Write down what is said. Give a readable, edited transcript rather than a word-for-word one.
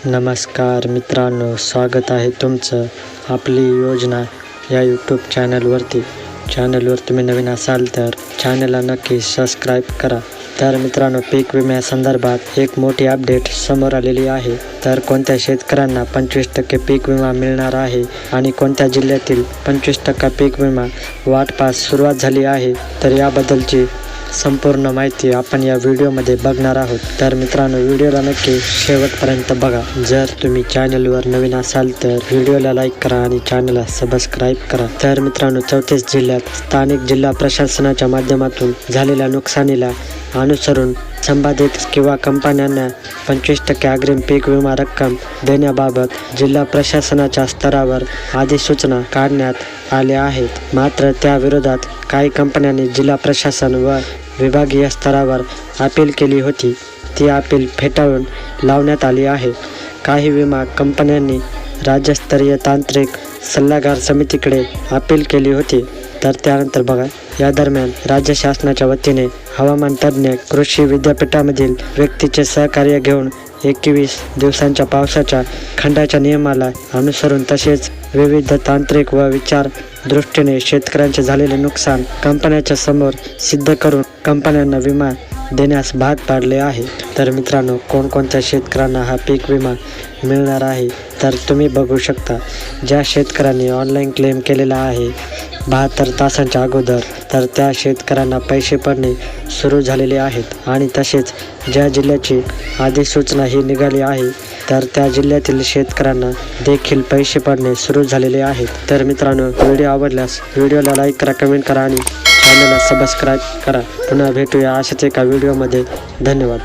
नमस्कार मित्रांनो, स्वागत आहे तुमचं आपली योजना या यूट्यूब चॅनलवर तुम्ही नवीन असाल तर चॅनलला नक्की सबस्क्राईब करा. तर मित्रांनो, पीक विम्यासंदर्भात एक मोठी अपडेट समोर आलेली आहे. तर कोणत्या शेतकऱ्यांना 25% पीक विमा मिळणार आहे आणि कोणत्या जिल्ह्यातील 25% पीक विमा वाटपास सुरुवात झाली आहे, तर याबद्दलची संपूर्ण माहिती आपण या व्हिडिओमध्ये बघणार आहोत. तर मित्रांनो, व्हिडिओला नक्की शेवटपर्यंत बघा. जर तुम्ही चॅनलवर नवीन असाल तर व्हिडिओला लाईक करा आणि चॅनलला सबस्क्राईब करा. तर मित्रांनो, 34 जिल्ह्यात स्थानिक जिल्हा प्रशासनाच्या माध्यमातून झालेल्या नुकसानीला अनुसरून संबंधित किंवा कंपन्यांना 25% अग्रिम पीक विमा रक्कम देण्याबाबत जिल्हा प्रशासनाच्या स्तरावर अधिसूचना काढण्यात आल्या आहेत. मात्र त्याविरोधात काही कंपन्यांनी जिल्हा प्रशासन व विभागीय स्तरावर अपील केली होती. ती अपील फेटाळून लावण्यात आली आहे. काही विमा कंपन्यांनी राज्यस्तरीय तांत्रिक सल्लागार समितीकडे अपील केली होती. तर त्यानंतर बघा, या दरम्यान राज्य शासनाच्या वतीने हवामान तज्ज्ञ, कृषी विद्यापीठामधील व्यक्तीचे सहकार्य घेऊन 21 दिवसांच्या पावसाच्या खंडाच्या नियमाला अनुसरून तसेच विविध तांत्रिक व विचार दृष्टीने शेतकऱ्यांचे झालेले नुकसान कंपन्यांच्या समोर सिद्ध करून कंपन्यांना विमा देण्यास भाग पाडले आहे. तर मित्रांनो, कोणकोणत्या शेतकऱ्यांना हा पीक विमा मिळणार आहे तर तुम्ही बघू शकता. ज्या शेतकऱ्यांनी ऑनलाईन क्लेम केलेला आहे 72 तासांच्या अगोदर, तर त्या शेतकऱ्यांना पैसे पडणे सुरू झालेले आहेत. आणि तसेच ज्या जिल्ह्याची अधिसूचना ही निघाली आहे तर त्या जिल्ह्यातील शेतकऱ्यांना देखील पैसे पडणे सुरू झालेले आहेत. तर मित्रांनो, व्हिडिओ आवडल्यास व्हिडिओला लाईक करा, कमेंट करा आणि चॅनलला सबस्क्राईब करा. पुन्हा भेटूया अशाच एका व्हिडिओमध्ये. धन्यवाद.